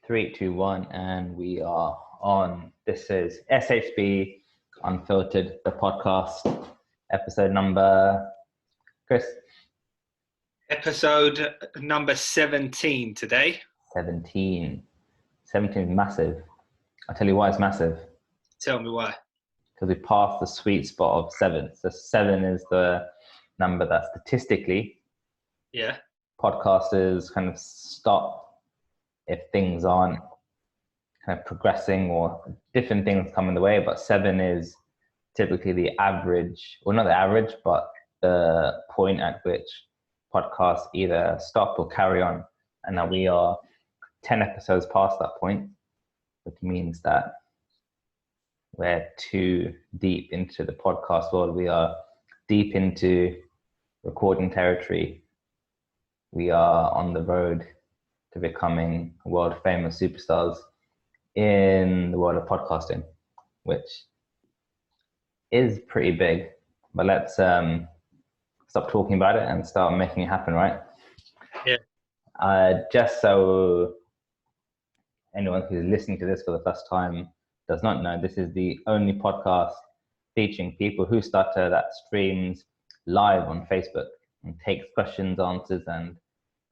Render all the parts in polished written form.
Three, two, one, and we are on. This is SHB Unfiltered, the podcast, episode number, Chris? Episode number 17 today. 17. 17 is massive. I'll tell you why it's massive. Tell me why. Because we passed the sweet spot of 7. So 7 is the number that statistically podcasters kind of stop if things aren't kind of progressing or different things come in the way. But 7 is typically the average, or not the average, but the point at which podcasts either stop or carry on. And now we are 10 episodes past that point, which means that we're too deep into the podcast world. We are deep into recording territory. We are on the road to becoming world famous superstars in the world of podcasting, which is pretty big. But let's stop talking about it and start making it happen, right? Yeah. Just so anyone who's listening to this for the first time does not know, this is the only podcast featuring people who stutter that streams live on Facebook and takes questions, answers, and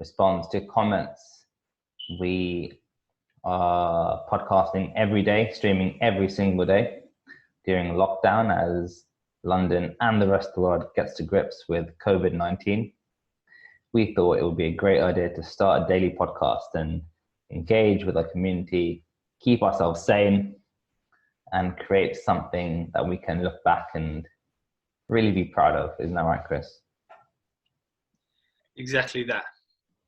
responds to comments. We are podcasting every day, streaming every single day during lockdown as London and the rest of the world gets to grips with COVID-19. We thought it would be a great idea to start a daily podcast and engage with our community, keep ourselves sane, and create something that we can look back and really be proud of. Isn't that right, Chris? Exactly that.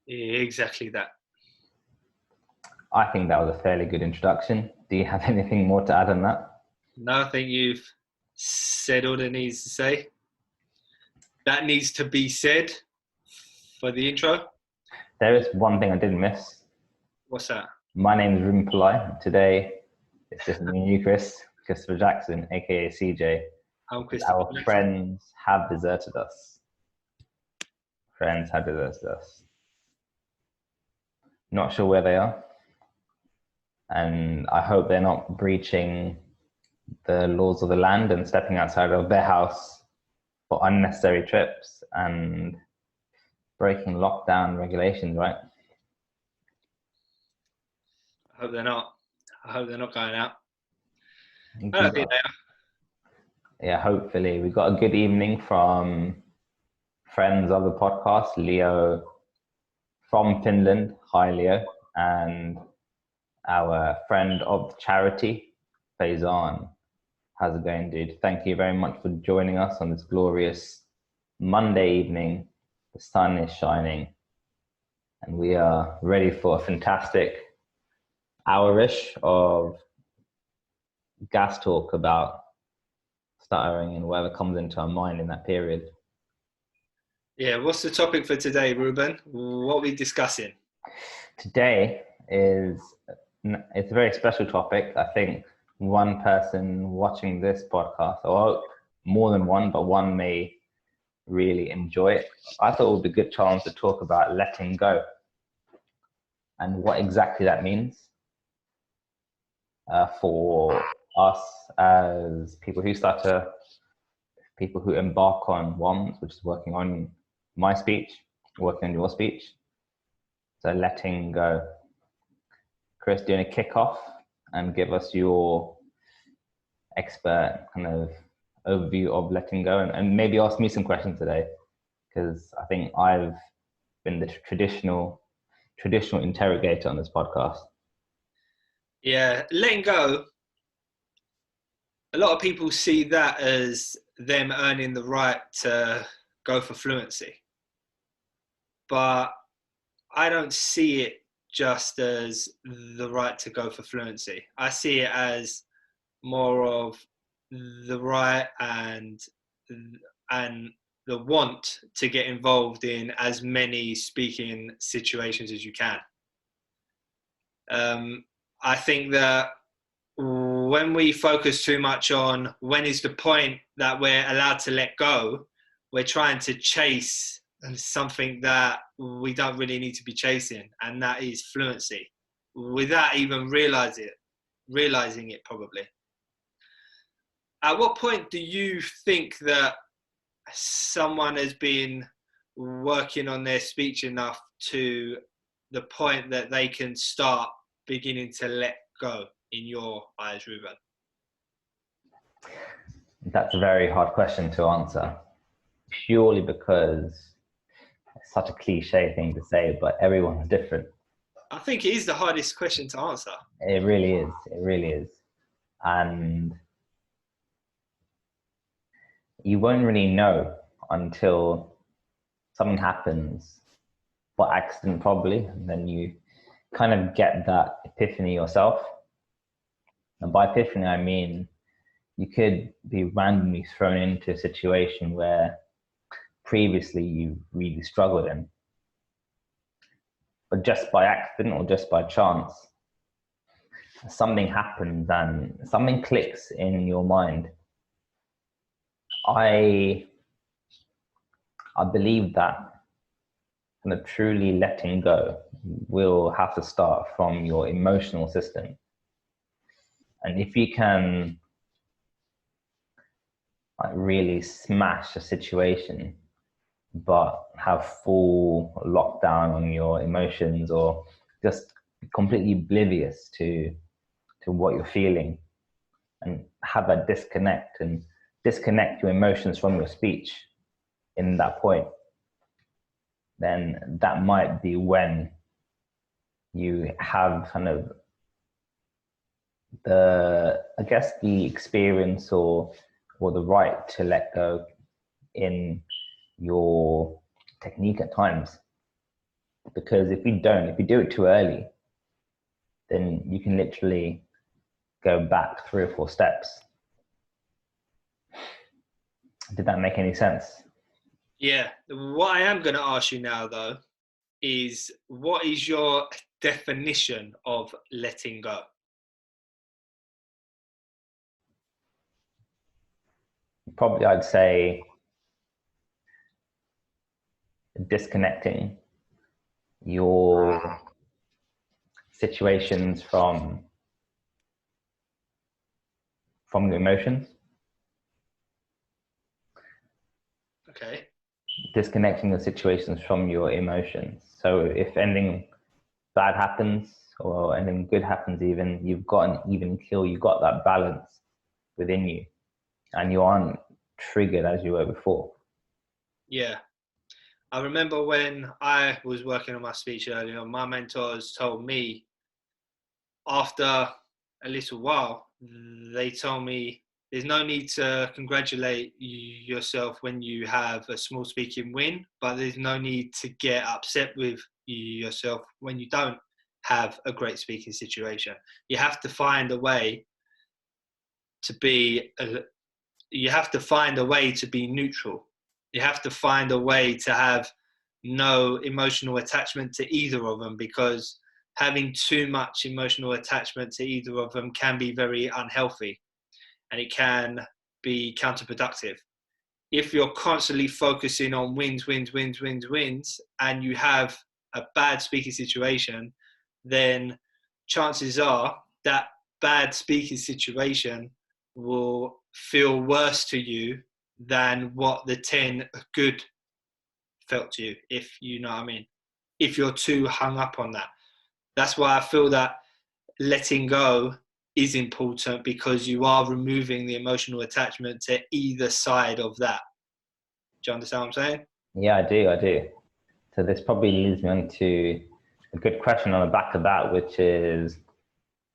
Exactly that. I think that was a fairly good introduction. Do you have anything more to add on that? No, I think you've said all that needs to say. That needs to be said for the intro. There is one thing I didn't miss. What's that? My name is Ruben Pillai. Today, it's just me and you, Christopher Jackson, aka CJ. I'm Christopher Our Jackson. friends have deserted us. Not sure where they are. And I hope they're not breaching the laws of the land and stepping outside of their house for unnecessary trips and breaking lockdown regulations, right? I hope they're not. I hope they're not going out. I don't think they are. Yeah, hopefully. We got a good evening from friends of the podcast, Leo from Finland. Hi, Leo. And our friend of charity, Faizan. How's it going, dude? Thank you very much for joining us on this glorious Monday evening. The sun is shining and we are ready for a fantastic hour-ish of gas talk about stuttering and whatever comes into our mind in that period. Yeah, what's the topic for today, Ruben? What are we discussing? Today it's a very special topic. I think one person watching this podcast, or more than one, but one may really enjoy it. I thought it would be a good chance to talk about letting go and what exactly that means for us as people who stutter, people who embark on WOMS, which is working on my speech, working on your speech. So letting go. Chris, do you want to kick off and give us your expert kind of overview of letting go, and maybe ask me some questions today, because I think I've been the traditional interrogator on this podcast. Yeah, letting go. A lot of people see that as them earning the right to go for fluency. But I don't see it just as the right to go for fluency. I see it as more of the right and the want to get involved in as many speaking situations as you can. I think that when we focus too much on when is the point that we're allowed to let go, we're trying to chase something that we don't really need to be chasing, and that is fluency. without even realizing it probably. At what point do you think that someone has been working on their speech enough to the point that they can start beginning to let go, in your eyes, Ruben? That's a very hard question to answer, purely because it's such a cliche thing to say, but everyone's different. I think it is the hardest question to answer. It really is. It really is. And you won't really know until something happens, by accident probably, and then you kind of get that epiphany yourself. And by epiphany, I mean you could be randomly thrown into a situation where previously you really struggled in. But just by accident or just by chance, something happens and something clicks in your mind. I believe that kind of truly letting go will have to start from your emotional system. And if you can really smash a situation, but have full lockdown on your emotions, or just completely oblivious to what you're feeling, and have that disconnect and disconnect your emotions from your speech in that point, then that might be when you have kind of the experience or the right to let go in your technique at times. Because if you do it too early, then you can literally go back 3 or 4 steps. Did that make any sense? Yeah. What I am going to ask you now, though, is what is your definition of letting go? Probably I'd say disconnecting your situations from your emotions. Okay. Disconnecting the situations from your emotions. So if anything bad happens or anything good happens, even, you've got an even keel, you've got that balance within you, and you aren't triggered as you were before. Yeah. I remember when I was working on my speech earlier, my mentors told me after a little while, they told me there's no need to congratulate yourself when you have a small speaking win, but there's no need to get upset with yourself when you don't have a great speaking situation. You have to find a way to be neutral. You have to find a way to have no emotional attachment to either of them, because having too much emotional attachment to either of them can be very unhealthy, and it can be counterproductive. If you're constantly focusing on wins, and you have a bad speaking situation, then chances are that bad speaking situation will feel worse to you than what the 10 good felt to you, if you know what I mean. If you're too hung up on that. That's why I feel that letting go is important, because you are removing the emotional attachment to either side of that. Do you understand what I'm saying? Yeah, I do. So this probably leads me on to a good question on the back of that, which is,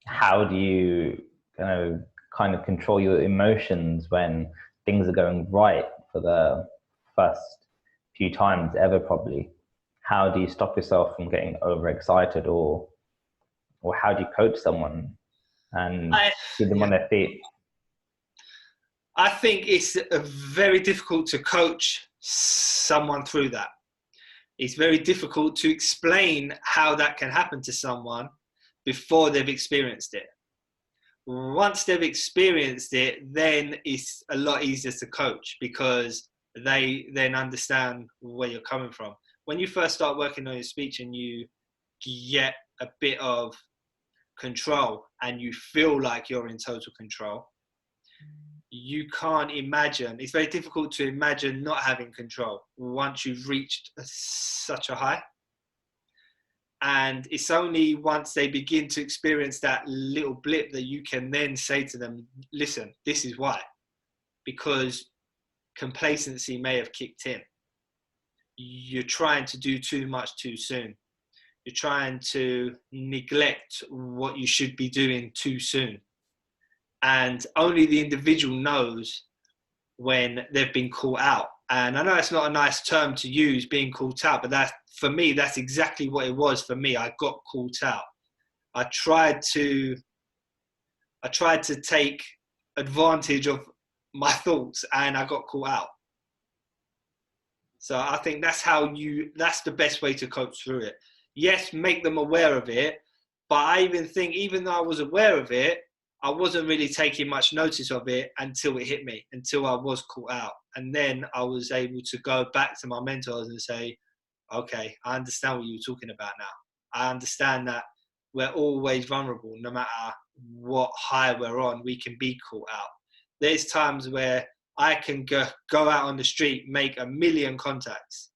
how do you kind of control your emotions when things are going right for the first few times ever, probably? How do you stop yourself from getting overexcited, or how do you coach someone and keep them on their feet? I think it's very difficult to coach someone through that. It's very difficult to explain how that can happen to someone before they've experienced it. Once they've experienced it, then it's a lot easier to coach, because they then understand where you're coming from. When you first start working on your speech and you get a bit of control and you feel like you're in total control, you can't imagine. It's very difficult to imagine not having control once you've reached such a high. And it's only once they begin to experience that little blip that you can then say to them, listen, this is why. Because complacency may have kicked in. You're trying to do too much too soon. You're trying to neglect what you should be doing too soon. And only the individual knows when they've been caught out. And I know it's not a nice term to use, being caught out, but that, for me, that's exactly what it was for me. I got caught out. I tried to take advantage of my thoughts and I got caught out. So I think that's the best way to coach through it. Yes, make them aware of it, but I even think, even though I was aware of it, I wasn't really taking much notice of it until it hit me, until I was caught out. And then I was able to go back to my mentors and say, okay, I understand what you're talking about now. I understand that we're always vulnerable. No matter what high we're on, we can be caught out. There's times where I can go out on the street, make 1 million contacts.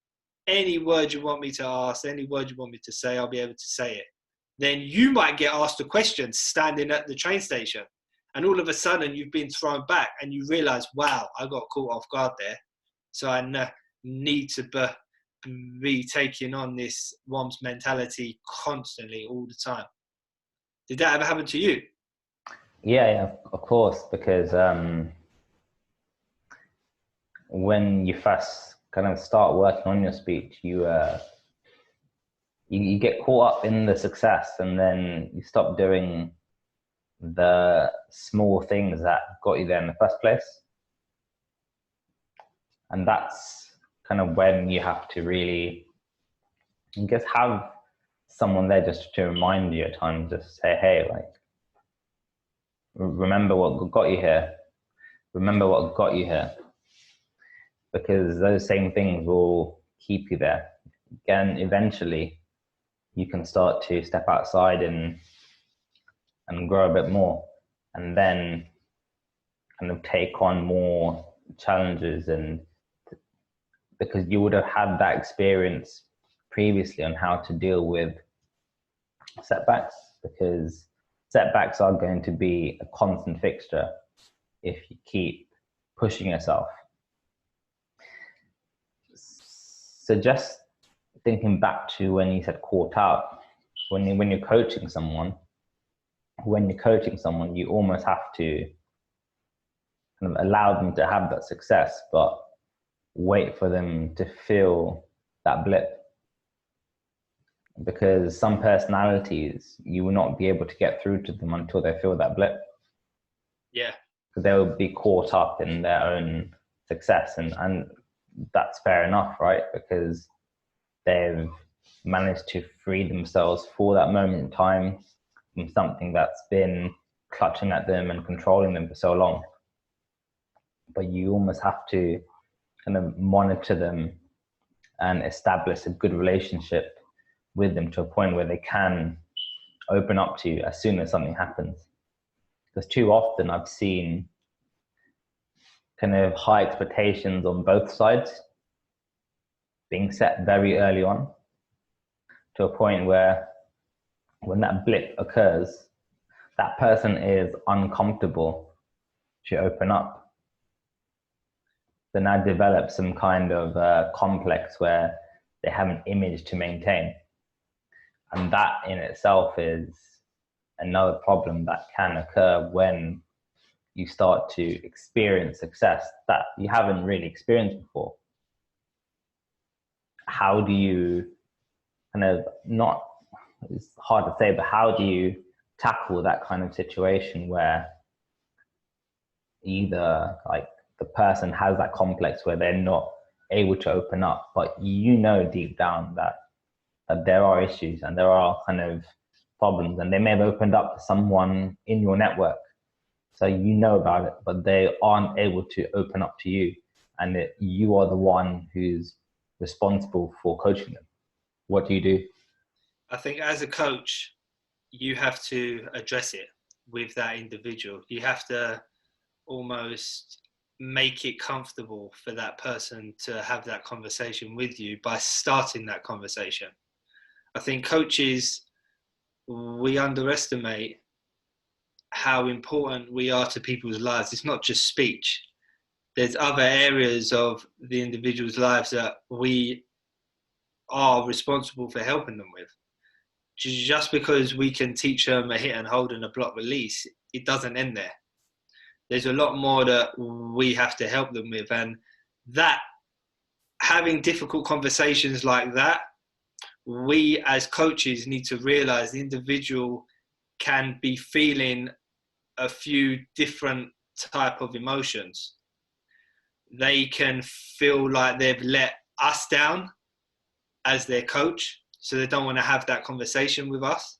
Any word you want me to ask, any word you want me to say, I'll be able to say it. Then you might get asked a question standing at the train station. And all of a sudden you've been thrown back and you realize, wow, I got caught off guard there. So I need to be taking on this WOMS mentality constantly all the time. Did that ever happen to you? Yeah, of course, because when you first kind of start working on your speech, you get caught up in the success and then you stop doing the small things that got you there in the first place. And that's kind of when you have to really, I guess, have someone there just to remind you at times, just say, hey, like, remember what got you here. Remember what got you here. Because those same things will keep you there. Again, eventually, you can start to step outside and grow a bit more, and then kind of take on more challenges, and because you would have had that experience previously on how to deal with setbacks, because setbacks are going to be a constant fixture if you keep pushing yourself. So just thinking back to when you said caught out, when you're coaching someone, you almost have to kind of allow them to have that success, but wait for them to feel that blip. Because some personalities, you will not be able to get through to them until they feel that blip. Yeah. Because they'll be caught up in their own success, and that's fair enough, right? Because they've managed to free themselves for that moment in time from something that's been clutching at them and controlling them for so long. But you almost have to kind of monitor them and establish a good relationship with them to a point where they can open up to you as soon as something happens. Because too often I've seen kind of high expectations on both sides being set very early on, to a point where when that blip occurs, that person is uncomfortable to open up. They now develop some kind of complex where they have an image to maintain. And that in itself is another problem that can occur when you start to experience success that you haven't really experienced before. How do you kind of it's hard to say, but how do you tackle that kind of situation where either like the person has that complex where they're not able to open up, but you know deep down that there are issues and there are kind of problems, and they may have opened up to someone in your network, so you know about it, but they aren't able to open up to you, and you are the one who's responsible for coaching them. What do you do? I think as a coach, you have to address it with that individual. You have to almost make it comfortable for that person to have that conversation with you by starting that conversation. I think coaches, we underestimate how important we are to people's lives. It's not just speech. There's other areas of the individual's lives that we are responsible for helping them with. Just because we can teach them a hit and hold and a block release, it doesn't end there. There's a lot more that we have to help them with, and that having difficult conversations like that, we as coaches need to realize the individual can be feeling a few different type of emotions. They can feel like they've let us down as their coach, so they don't want to have that conversation with us.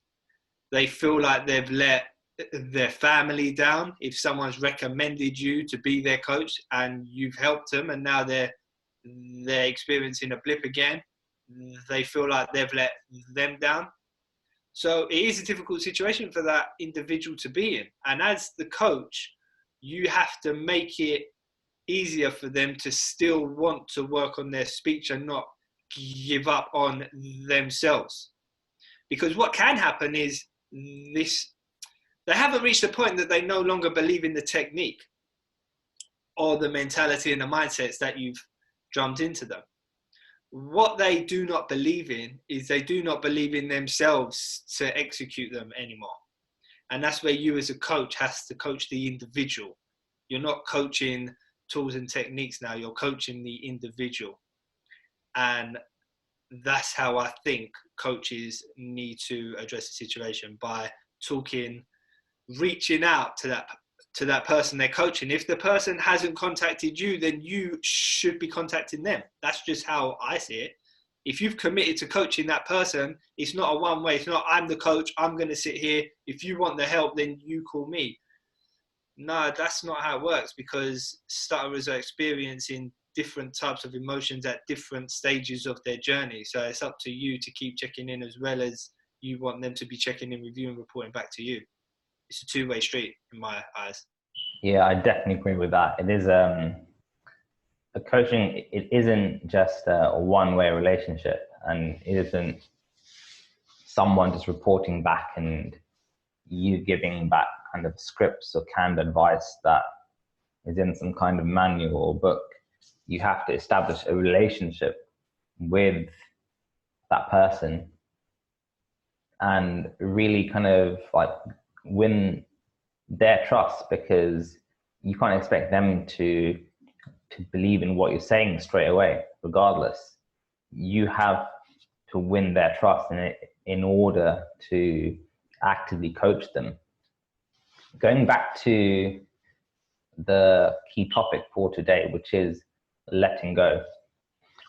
They feel like they've let their family down. If someone's recommended you to be their coach and you've helped them and now they're experiencing a blip again, they feel like they've let them down. So it is a difficult situation for that individual to be in. And as the coach, you have to make it easier for them to still want to work on their speech and not give up on themselves. Because what can happen is they haven't reached the point that they no longer believe in the technique or the mentality and the mindsets that you've drummed into them. What they do not believe in is they do not believe in themselves to execute them anymore. And that's where you as a coach has to coach the individual. You're not coaching tools and techniques now, you're coaching the individual. And that's how I think coaches need to address the situation, by talking, reaching out to that person they're coaching. If the person hasn't contacted you, then you should be contacting them. That's just how I see it. If you've committed to coaching that person, it's not a one way. It's not, I'm the coach, I'm going to sit here. If you want the help, then you call me. No, that's not how it works, because stutterers are experiencing different types of emotions at different stages of their journey. So it's up to you to keep checking in, as well as you want them to be checking in with you and reporting back to you. It's a two-way street in my eyes. Yeah, I definitely agree with that. It is a coaching. It isn't just a one-way relationship, and it isn't someone just reporting back and you giving back kind of scripts or canned advice that is in some kind of manual or book. You have to establish a relationship with that person and really kind of like win their trust, because you can't expect them to believe in what you're saying straight away, regardless. You have to win their trust in order to actively coach them. Going back to the key topic for today, which is letting go.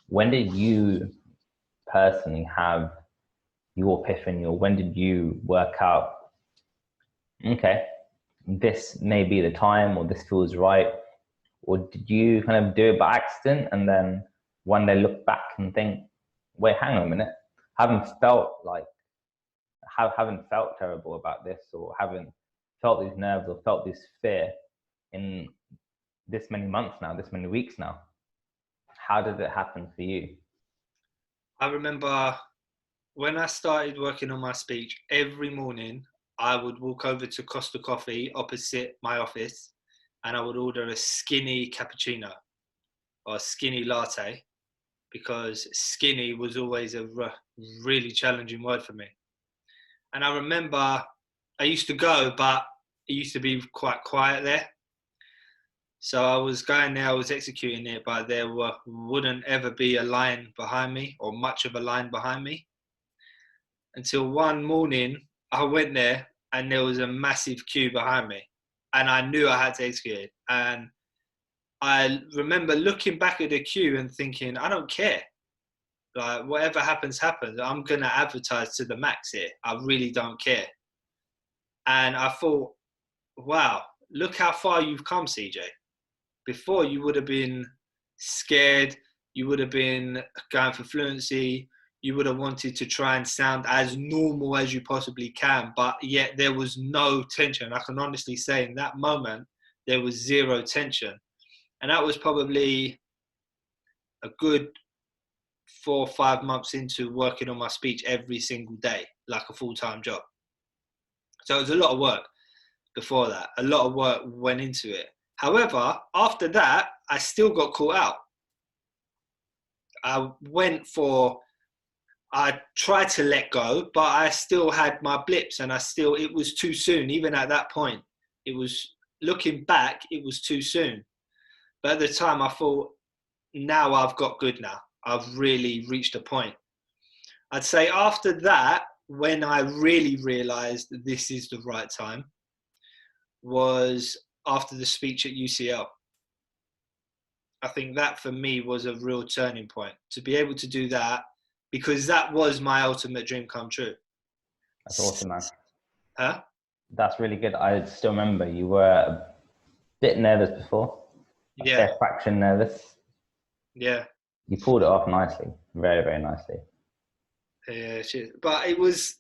When did you personally have your epiphany, or when did you work out, okay, this may be the time, or this feels right? Or did you kind of do it by accident and then one day look back and think, wait, hang on a minute, haven't felt terrible about this, or haven't felt these nerves or felt this fear in this many months now, this many weeks now? How did it happen for you? I remember when I started working on my speech, every morning I would walk over to Costa Coffee opposite my office, and I would order a skinny cappuccino or a skinny latte, because skinny was always a really challenging word for me. And I remember I used to go, but it used to be quite quiet there. So I was going there, I was executing it, but there wouldn't ever be a line behind me, or much of a line behind me. Until one morning, I went there and there was a massive queue behind me. And I knew I had to execute it. And I remember looking back at the queue and thinking, I don't care. Like, whatever happens, happens. I'm going to advertise to the max here. I really don't care. And I thought, wow, look how far you've come, CJ. Before, you would have been scared. You would have been going for fluency. you would have wanted to try and sound as normal as you possibly can, but yet there was no tension. I can honestly say in that moment, there was zero tension. And that was probably a good 4 or 5 months into working on my speech every single day, like a full-time job. So it was a lot of work before that. A lot of work went into it. However, after that, I still got caught out. I tried to let go, but I still had my blips, and it was too soon. Even at that point, looking back, it was too soon. But at the time I thought, now I've got good now. I've really reached a point. I'd say after that, when I really realized that this is the right time, was after the speech at UCL. I think that for me was a real turning point, to be able to do that, because that was my ultimate dream come true. That's awesome, man. Huh? That's really good. I still remember you were a bit nervous before. Yeah. A fraction nervous. Yeah. You pulled it off nicely. Very, very nicely. Yeah, but it was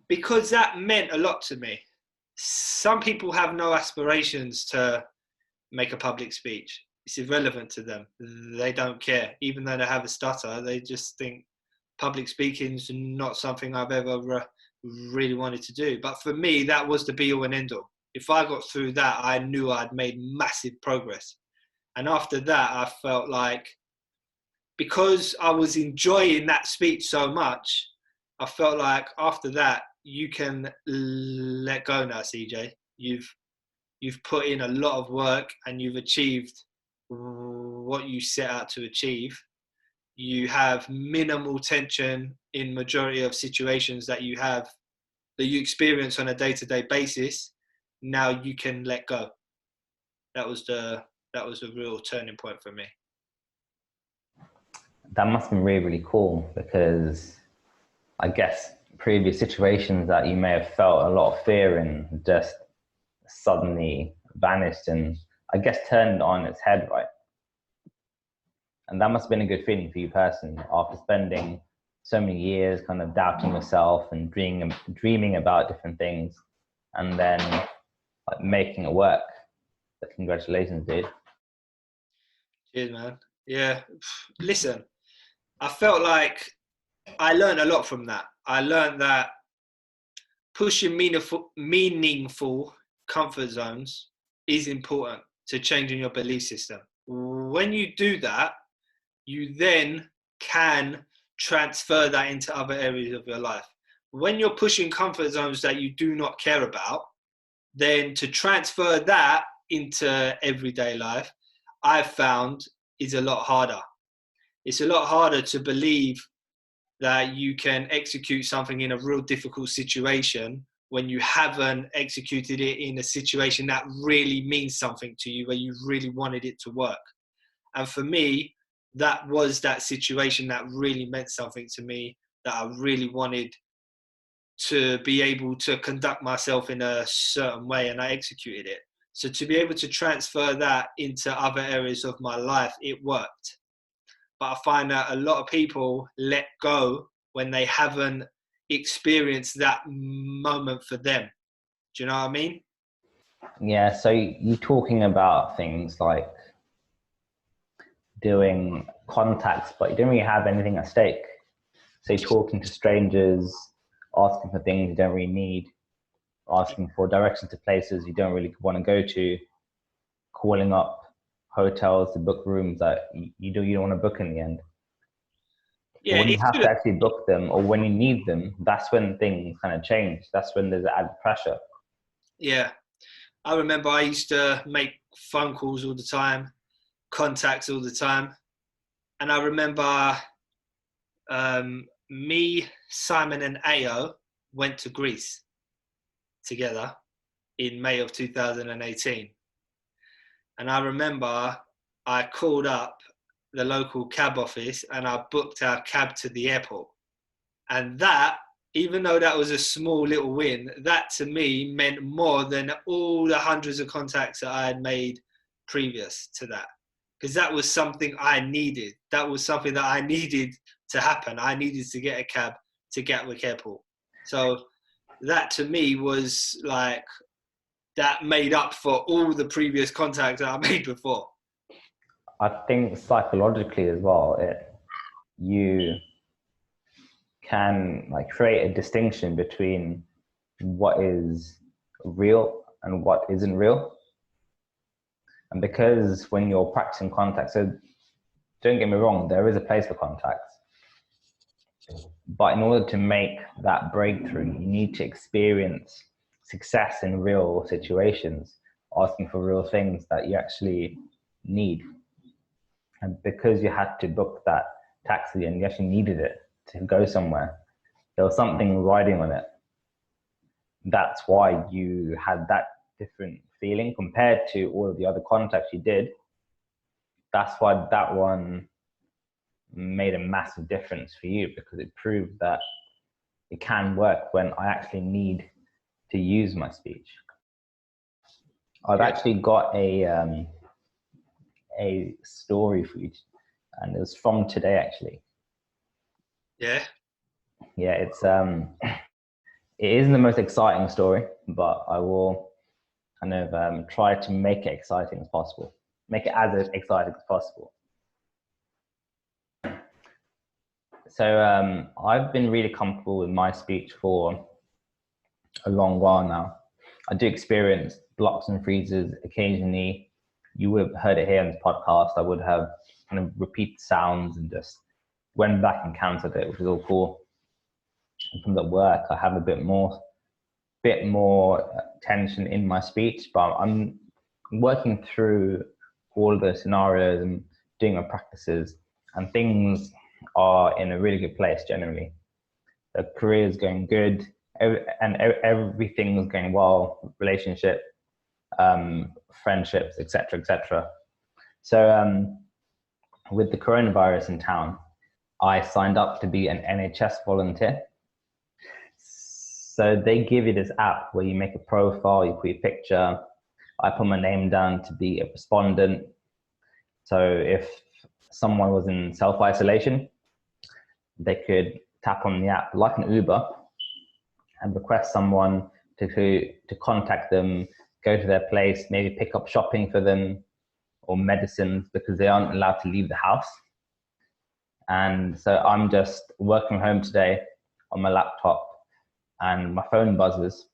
because that meant a lot to me. Some people have no aspirations to make a public speech. It's irrelevant to them. They don't care. Even though they have a stutter, they just think public speaking is not something I've ever really wanted to do. But for me, that was the be all and end all. If I got through that, I knew I'd made massive progress. And after that, I felt like, because I was enjoying that speech so much, I felt like after that, you can let go now, CJ. You've put in a lot of work and you've achieved what you set out to achieve. You have minimal tension in majority of situations that you experience on a day-to-day basis. Now you can let go. That was the real turning point for me. That must have been really, really cool, because I guess previous situations that you may have felt a lot of fear in just suddenly vanished and I guess turned on its head, right? And that must have been a good feeling for you personally, after spending so many years kind of doubting yourself and dreaming about different things, and then like making it work. So congratulations, dude. Cheers, man. Yeah. Listen, I felt like I learned a lot from that. I learned that pushing meaningful comfort zones is important to changing your belief system. When you do that, you then can transfer that into other areas of your life. When you're pushing comfort zones that you do not care about, then to transfer that into everyday life, I've found is a lot harder. It's a lot harder to believe that you can execute something in a real difficult situation when you haven't executed it in a situation that really means something to you, where you really wanted it to work. And for me, that was that situation that really meant something to me, that I really wanted to be able to conduct myself in a certain way, and I executed it. So to be able to transfer that into other areas of my life, it worked. But I find that a lot of people let go when they haven't experienced that moment for them. Do you know what I mean? Yeah, so you're talking about things like doing contacts, but you don't really have anything at stake. So you're talking to strangers, asking for things you don't really need, asking for directions to places you don't really want to go to, calling up hotels to book rooms that you don't want to book in the end. Yeah, when you have to actually book them, or when you need them, that's when things kind of change. That's when there's added pressure. Yeah. I remember I used to make phone calls all the time, contacts all the time. And I remember me, Simon and Ayo went to Greece together in May of 2018. And I remember I called up the local cab office and I booked our cab to the airport. And that, even though that was a small little win, that to me meant more than all the hundreds of contacts that I had made previous to that. Because that was something I needed. That was something that I needed to happen. I needed to get a cab to Gatwick Airport. So that to me was like, that made up for all the previous contacts that I made before. I think psychologically as well, you can like create a distinction between what is real and what isn't real. And because when you're practicing contacts, so don't get me wrong, there is a place for contacts. But in order to make that breakthrough, you need to experience success in real situations, asking for real things that you actually need. And because you had to book that taxi and you actually needed it to go somewhere, there was something riding on it. That's why you had that different feeling compared to all of the other contacts you did. That's why that one made a massive difference for you, because it proved that it can work when I actually need to use my speech. I've actually got a story for you, and it was from today actually. Yeah. Yeah, it isn't the most exciting story, but I will kind of try to make it exciting as possible. Make it as exciting as possible. So I've been really comfortable with my speech for a long while now. I do experience blocks and freezes occasionally. You would have heard it here in this podcast. I would have kind of repeat sounds and just went back and counted it, which is all cool. And from the work, I have a bit more tension in my speech, but I'm working through all the scenarios and doing my practices, and things are in a really good place generally. The career is going good, and everything is going well, relationship, friendships, etc., etc. So with the coronavirus in town, I signed up to be an NHS volunteer. So they give you this app where you make a profile, you put your picture. I put my name down to be a respondent. So if someone was in self-isolation, they could tap on the app like an Uber and request someone to contact them, go to their place, maybe pick up shopping for them or medicines, because they aren't allowed to leave the house. And so I'm just working home today on my laptop, and my phone buzzes.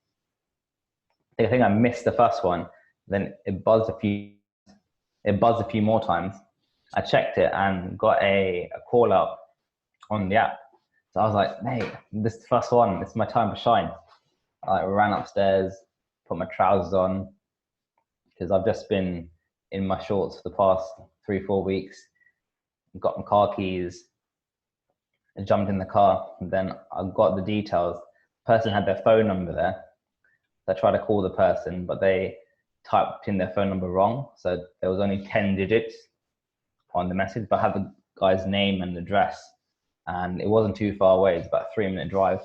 I think I missed the first one. Then it buzzed a few more times. I checked it and got a call out on the app. So I was like, mate, this is the first one. It's my time to shine. I ran upstairs, put my trousers on, because I've just been in my shorts for the past 3-4 weeks. Got my car keys, and jumped in the car. And then I got the details. The person had their phone number there. So I tried to call the person, but they typed in their phone number wrong. So there was only 10 digits on the message, but I had the guy's name and address. And it wasn't too far away. It's about a 3-minute drive.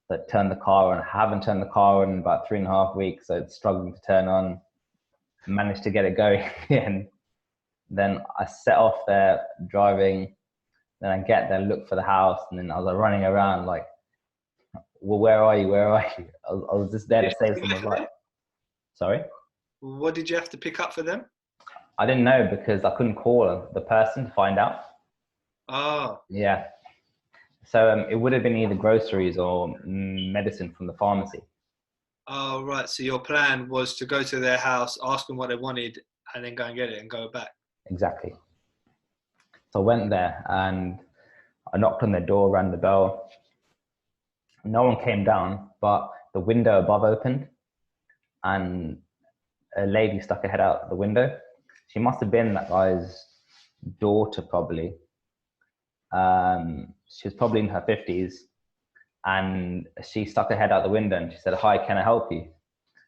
So I turned the car on. I haven't turned the car on in about 3.5 weeks. So it's struggling to turn on. Managed to get it going again. Then I set off there driving. Then I get there, look for the house. And then I was like running around like, well, where are you? Where are you? I was just there to save someone's life. Sorry? What did you have to pick up for them? I didn't know, because I couldn't call the person to find out. Oh. Yeah. So it would have been either groceries or medicine from the pharmacy. Oh, right. So your plan was to go to their house, ask them what they wanted, and then go and get it and go back. Exactly. So I went there and I knocked on their door, rang the bell. No one came down, but the window above opened and a lady stuck her head out the window. She must have been that guy's daughter, probably. She was probably in her 50s, and she stuck her head out the window and she said, "Hi, can I help you?"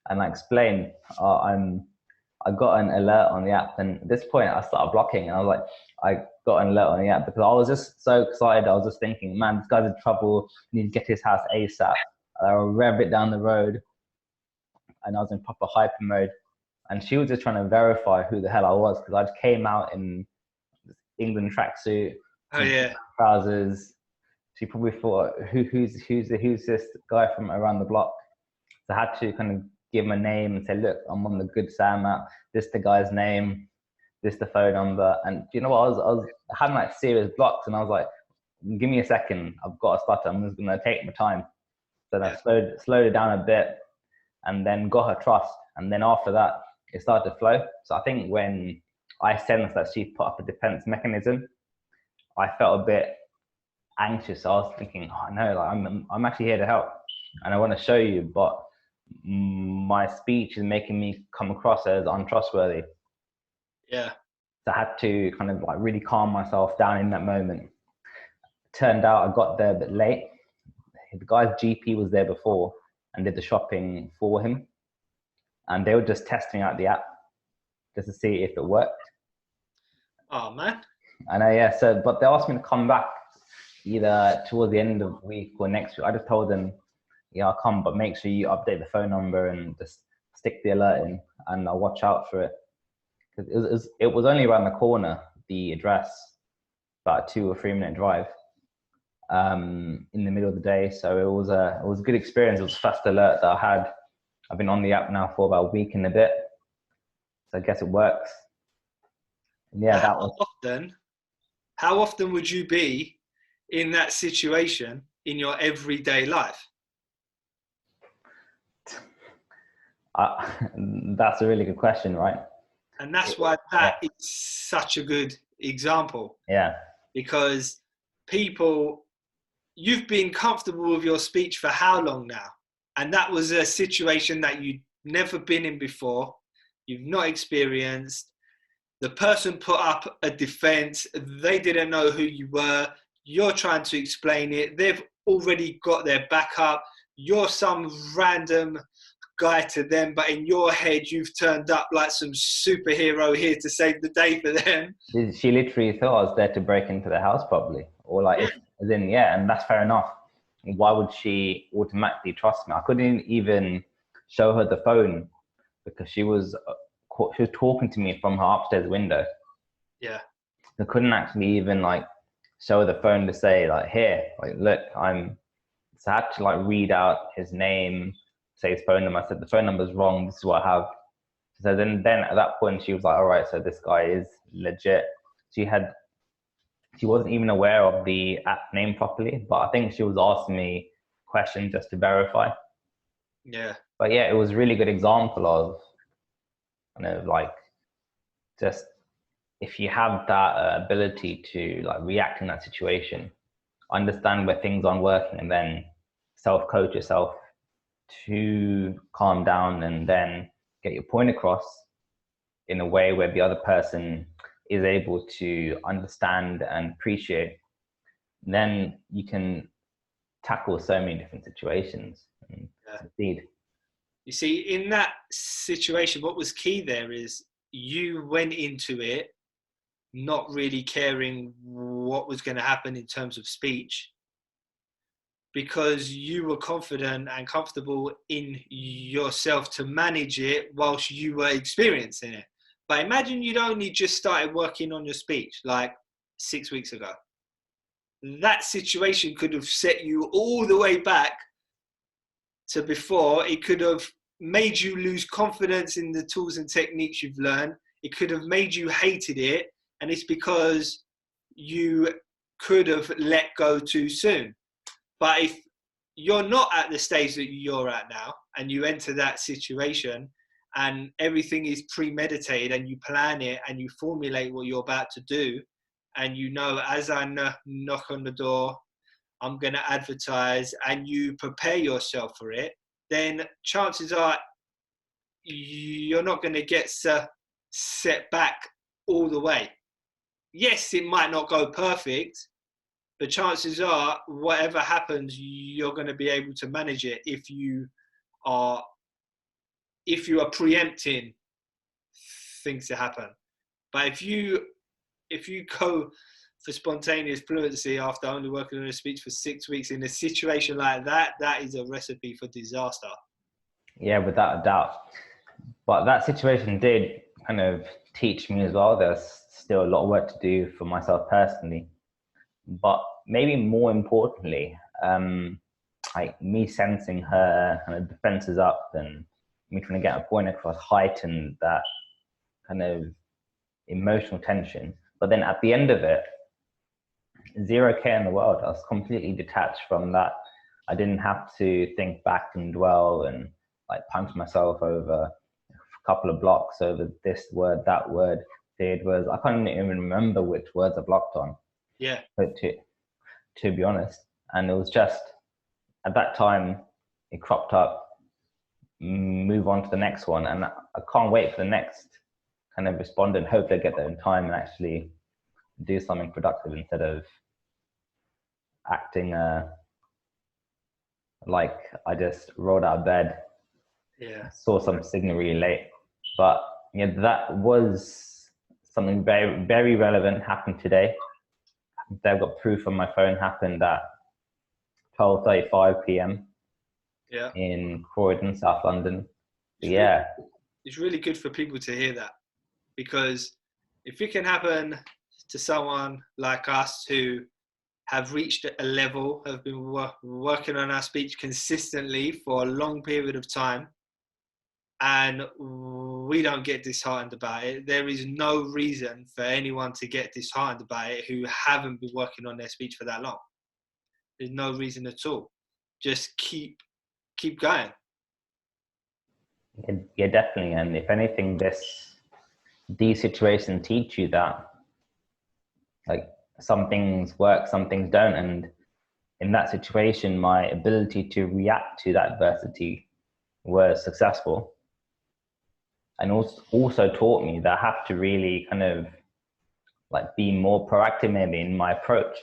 And I explained, I got an alert on the app, and at this point I started blocking, and I was like, I got an alert on the app because I was just so excited. I was just thinking, man, this guy's in trouble. I need to get to his house ASAP. I rev it down the road, and I was in proper hyper mode. And she was just trying to verify who the hell I was, because I just came out in England tracksuit, Oh yeah. Trousers. She probably thought, who's this guy from around the block? So I had to kind of give him a name and say, look, I'm on the Good Sam app. This the guy's name. This the phone number. And you know what? I was having like serious blocks, and I was like, give me a second. I've got a stutter. I'm just gonna take my time. So I slowed it down a bit, and then got her trust. And then after that, it started to flow. So I think when I sensed that she put up a defense mechanism, I felt a bit anxious. I was thinking, oh no, like I'm actually here to help, and I want to show you, but my speech is making me come across as untrustworthy. Yeah. So I had to kind of like really calm myself down in that moment. Turned out I got there a bit late. The guy's GP was there before and did the shopping for him, and they were just testing out the app just to see if it worked. Oh man. I know, yeah. So, but they asked me to come back either towards the end of the week or next week. I just told them, yeah, I'll come, but make sure you update the phone number and just stick the alert in, and I'll watch out for it. Because it was only around the corner, the address, about a 2 or 3 minute drive, in the middle of the day. So it was a good experience. It was a fast alert that I had. I've been on the app now for about a week and a bit. So I guess it works. And yeah, how often would you be in that situation in your everyday life? That's a really good question, right? And that's why that is such a good example. Yeah. Because you've been comfortable with your speech for how long now? And that was a situation that you'd never been in before. You've not experienced. The person put up a defense. They didn't know who you were. You're trying to explain it. They've already got their backup. You're some random guy to them, but in your head, you've turned up like some superhero here to save the day for them. She literally thought I was there to break into the house, probably. Or like, as in, yeah, and that's fair enough. Why would she automatically trust me? I couldn't even show her the phone because she was talking to me from her upstairs window. Yeah. I couldn't actually even like show her the phone to say like, here, like, look, so I had to like read out his name, say his phone number. I said, the phone number's wrong. This is what I have. So then at that point, she was like, all right, so this guy is legit. She wasn't even aware of the app name properly, but I think she was asking me questions just to verify. Yeah. But yeah, it was a really good example of kind of like, just if you have that ability to like react in that situation, understand where things aren't working, and then self-coach yourself to calm down and then get your point across in a way where the other person is able to understand and appreciate, then you can tackle so many different situations and succeed. You see, in that situation, what was key there is you went into it not really caring what was going to happen in terms of speech, because you were confident and comfortable in yourself to manage it whilst you were experiencing it. But imagine you'd only just started working on your speech like 6 weeks ago. That situation could have set you all the way back to before. It could have made you lose confidence in the tools and techniques you've learned. It could have made you hated it. And it's because you could have let go too soon. But if you're not at the stage that you're at now and you enter that situation and everything is premeditated and you plan it and you formulate what you're about to do, and you know, as I knock on the door, I'm going to advertise, and you prepare yourself for it, then chances are you're not going to get set back all the way. Yes, it might not go perfect, but chances are whatever happens, you're going to be able to manage it if you are preempting things to happen. But if you go for spontaneous fluency after only working on a speech for 6 weeks in a situation like that, that is a recipe for disaster. Yeah, without a doubt. But that situation did kind of teach me as well. There's still a lot of work to do for myself personally. But maybe more importantly, like me sensing her kind of defenses up and me trying to get a point across heightened that kind of emotional tension. But then at the end of it, zero care in the world. I was completely detached from that. I didn't have to think back and dwell and like punch myself over a couple of blocks over this word, that word, third words. I can't even remember which words I blocked on. Yeah. But to be honest, and it was just at that time it cropped up, move on to the next one, and I can't wait for the next kind of respond and hopefully I get there in time and actually do something productive instead of acting like I just rolled out of bed, saw some signal really late. But yeah, that was something very, very relevant happened today. They've got proof on my phone, happened at 12:35 p.m. in Croydon, South London. It's really good for people to hear that, because if it can happen to someone like us who have reached a level, have been working on our speech consistently for a long period of time, and we don't get disheartened about it, there is no reason for anyone to get disheartened about it who haven't been working on their speech for that long. There's no reason at all. Just keep going. Yeah, definitely. And if anything, these situations teach you that, like, some things work, some things don't. And in that situation, my ability to react to that adversity was successful. And also taught me that I have to really kind of like be more proactive maybe in my approach.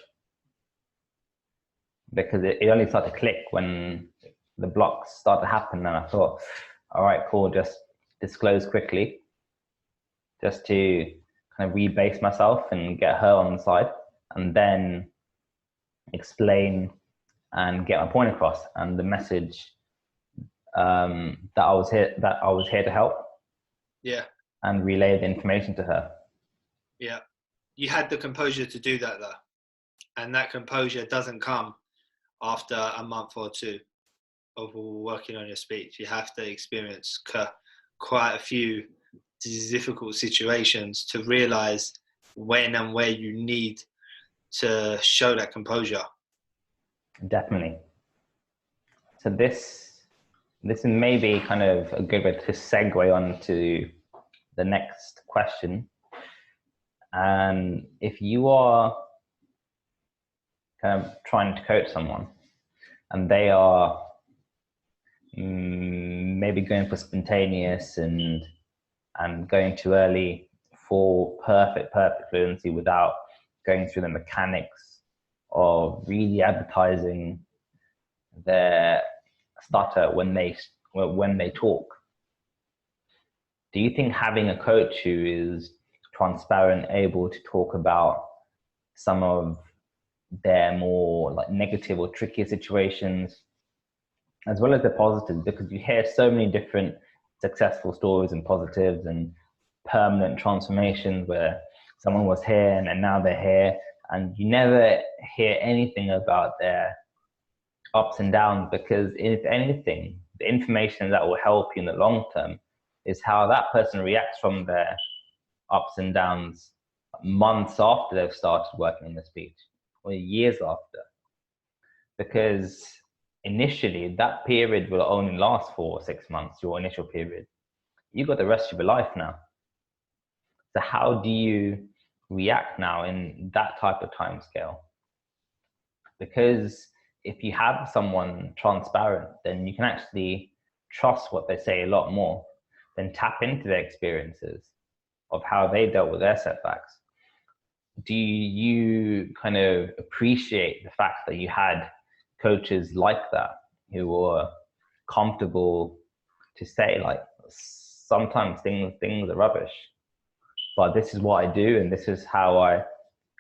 Because it only started to click when the blocks started to happen. And I thought, all right, cool, just disclose quickly just to kind of rebase myself and get her on the side, and then explain and get my point across and the message that I was here to help. Yeah. And relay the information to her. Yeah. You had the composure to do that though. And that composure doesn't come after a month or two of working on your speech. You have to experience quite a few difficult situations to realize when and where you need to show that composure. Definitely. So this is maybe kind of a good way to segue on to the next question. And if you are kind of trying to coach someone and they are maybe going for spontaneous and going too early for perfect fluency without going through the mechanics of really advertising their stutter when they talk, do you think having a coach who is transparent, able to talk about some of their more like negative or trickier situations, as well as the positives, because you hear so many different successful stories and positives and permanent transformations where someone was here and now they're here, and you never hear anything about their ups and downs, because if anything, the information that will help you in the long term is how that person reacts from their ups and downs months after they've started working on the speech or years after. Because initially that period will only last for 6 months, your initial period. You've got the rest of your life now. So how do you react now in that type of time scale? Because if you have someone transparent, then you can actually trust what they say a lot more, then tap into their experiences of how they dealt with their setbacks. Do you kind of appreciate the fact that you had coaches like that who were comfortable to say, like, sometimes things are rubbish, but this is what I do and this is how I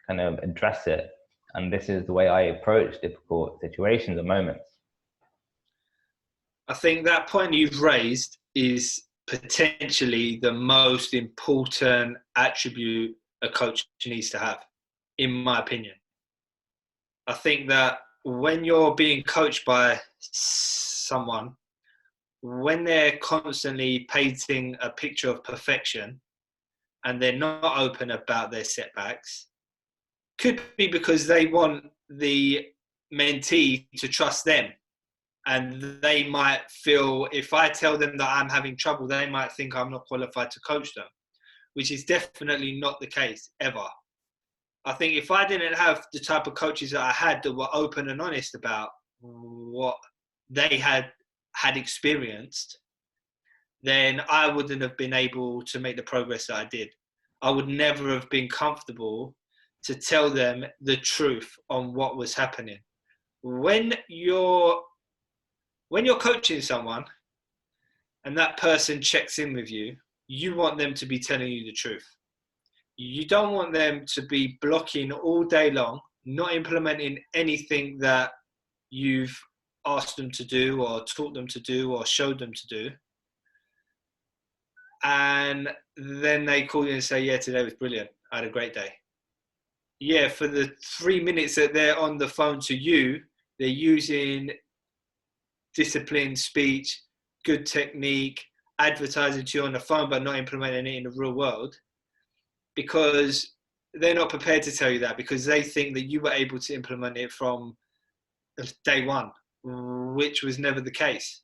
kind of address it, and this is the way I approach difficult situations and moments? I think that point you've raised is potentially the most important attribute a coach needs to have, in my opinion. I think that when you're being coached by someone, when they're constantly painting a picture of perfection and they're not open about their setbacks, could be because they want the mentee to trust them. And they might feel, if I tell them that I'm having trouble, they might think I'm not qualified to coach them, which is definitely not the case ever. I think if I didn't have the type of coaches that I had that were open and honest about what they had experienced, then I wouldn't have been able to make the progress that I did. I would never have been comfortable to tell them the truth on what was happening. When you're coaching someone and that person checks in with you, you want them to be telling you the truth. You don't want them to be blocking all day long, not implementing anything that you've asked them to do or taught them to do or showed them to do. And then they call you and say, yeah, today was brilliant. I had a great day. Yeah, for the 3 minutes that they're on the phone to you, they're using disciplined speech, good technique, advertising to you on the phone, but not implementing it in the real world, because they're not prepared to tell you that, because they think that you were able to implement it from day one, which was never the case.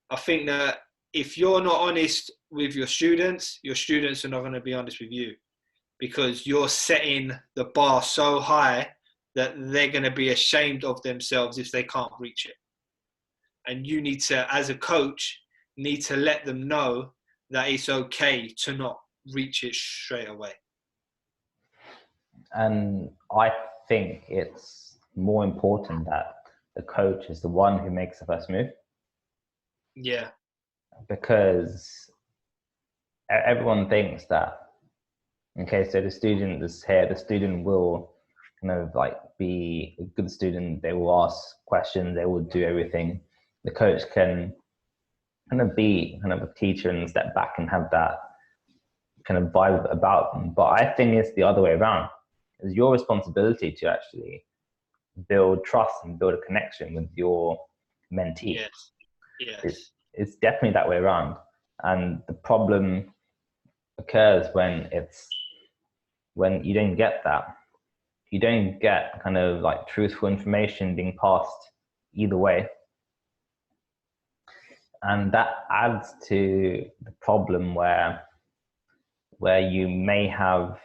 I think that if you're not honest with your students are not going to be honest with you, because you're setting the bar so high that they're going to be ashamed of themselves if they can't reach it. And you need to, as a coach, need to let them know that it's okay to not reach it straight away. And I think it's more important that the coach is the one who makes the first move. Yeah. Because everyone thinks that, okay, so the student is here, the student will kind of like be a good student, they will ask questions, they will do everything. The coach can kind of be kind of a teacher and step back and have that kind of vibe about them. But I think it's the other way around. It's your responsibility to actually build trust and build a connection with your mentee. Yes. Yes. It's definitely that way around. And the problem occurs when you don't get that. You don't get kind of like truthful information being passed either way. And that adds to the problem where you may have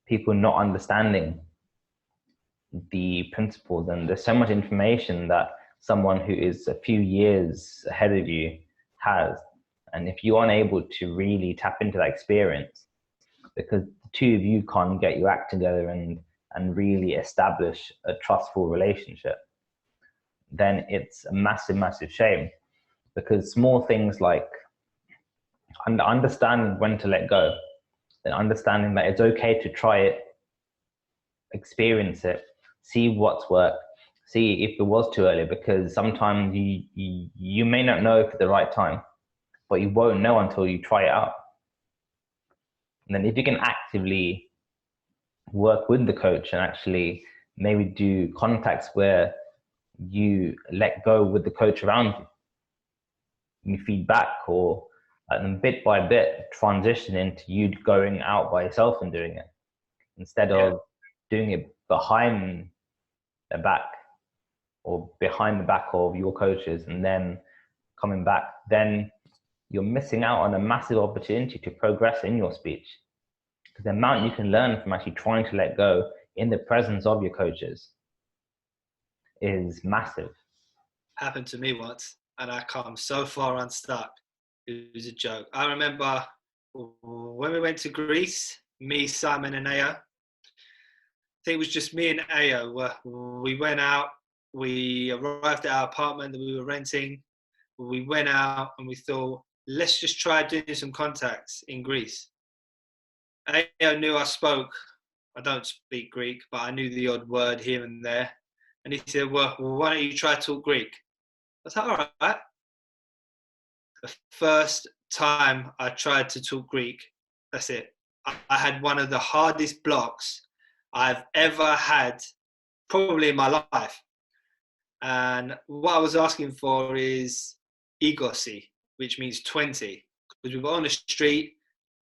people not understanding the principles, and there's so much information that someone who is a few years ahead of you has. And if you're unable to really tap into that experience, because the two of you can't get your act together and really establish a trustful relationship, then it's a massive, massive shame. Because small things like understanding when to let go, and understanding that it's okay to try it, experience it, see what's worked, see if it was too early, because sometimes you may not know if it's the right time, but you won't know until you try it out. And then if you can actively work with the coach and actually maybe do contacts where you let go with the coach around you feedback, or bit by bit transition into you going out by yourself and doing it, instead of doing it behind the back or behind the back of your coaches and then coming back, then you're missing out on a massive opportunity to progress in your speech. Because the amount you can learn from actually trying to let go in the presence of your coaches is massive. Happened to me once, and I come so far unstuck. It was a joke. I remember when we went to Greece, me, Simon, and Ayo. I think it was just me and Ayo. We went out. We arrived at our apartment that we were renting. We went out and we thought, let's just try doing some contacts in Greece. Ayo knew I spoke. I don't speak Greek, but I knew the odd word here and there. And he said, well, why don't you try to talk Greek? I was like, all right. The first time I tried to talk Greek, that's it. I had one of the hardest blocks I've ever had, probably in my life. And what I was asking for is EGOSI, which means 20. Because we were on the street,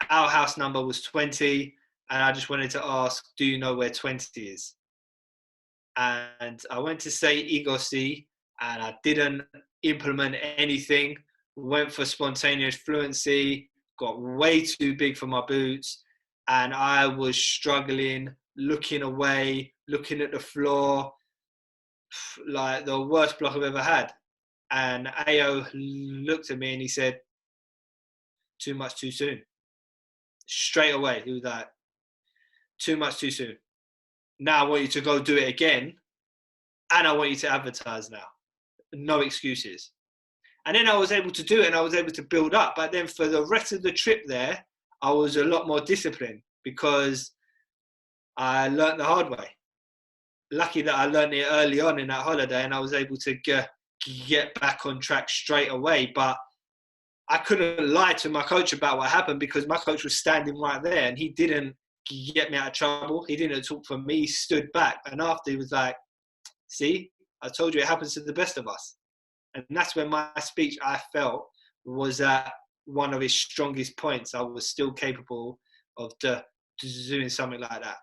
our house number was 20, and I just wanted to ask, do you know where 20 is? And I went to say EGOSI, and I didn't implement anything. Went for spontaneous fluency, got way too big for my boots, and I was struggling, looking away, looking at the floor, like the worst block I've ever had. And AO looked at me and he said, too much too soon. Straight away, he was like, too much too soon. Now I want you to go do it again, and I want you to advertise now. No excuses. And then I was able to do it, and I was able to build up. But then for the rest of the trip there, I was a lot more disciplined because I learned the hard way. Lucky that I learned it early on in that holiday, and I was able to get back on track straight away. But I couldn't lie to my coach about what happened because my coach was standing right there, and he didn't get me out of trouble. He didn't talk for me. He stood back, and after he was like, see, I told you it happens to the best of us. And that's when my speech, I felt, was at one of its strongest points. I was still capable of doing something like that.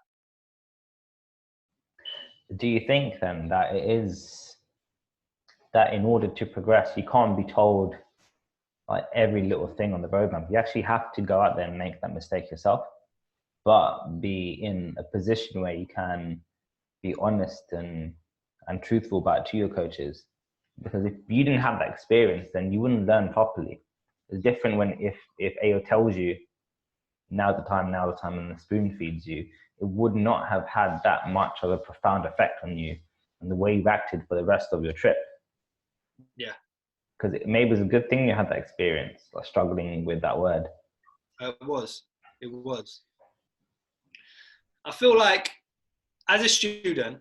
Do you think then that it is that in order to progress, you can't be told like every little thing on the roadmap? You actually have to go out there and make that mistake yourself, but be in a position where you can be honest and truthful about it to your coaches. Because if you didn't have that experience, then you wouldn't learn properly. It's different when if AO tells you, now's the time, and the spoon feeds you, it would not have had that much of a profound effect on you and the way you've acted for the rest of your trip. Yeah. Because maybe it's a good thing you had that experience, like struggling with that word. It was. I feel like as a student,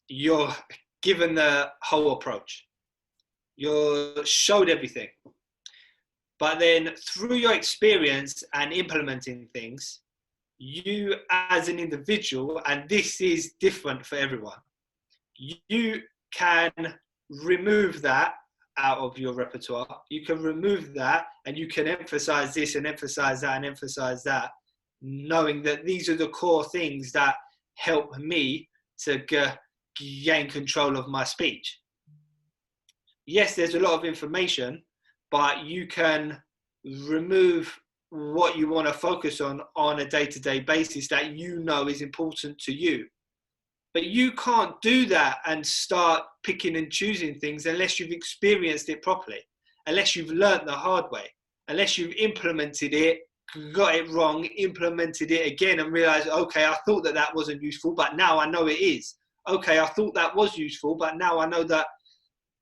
you're given the whole approach. You're showed everything. But then through your experience and implementing things, you as an individual, and this is different for everyone, you can remove that out of your repertoire. You can remove that and you can emphasize this and emphasize that and emphasize that, knowing that these are the core things that help me to gain control of my speech. Yes, there's a lot of information, but you can remove what you want to focus on a day-to-day basis that you know is important to you. But you can't do that and start picking and choosing things unless you've experienced it properly, unless you've learned the hard way, unless you've implemented it, got it wrong, implemented it again and realized, okay, I thought that wasn't useful, but now I know it is. Okay, I thought that was useful, but now I know that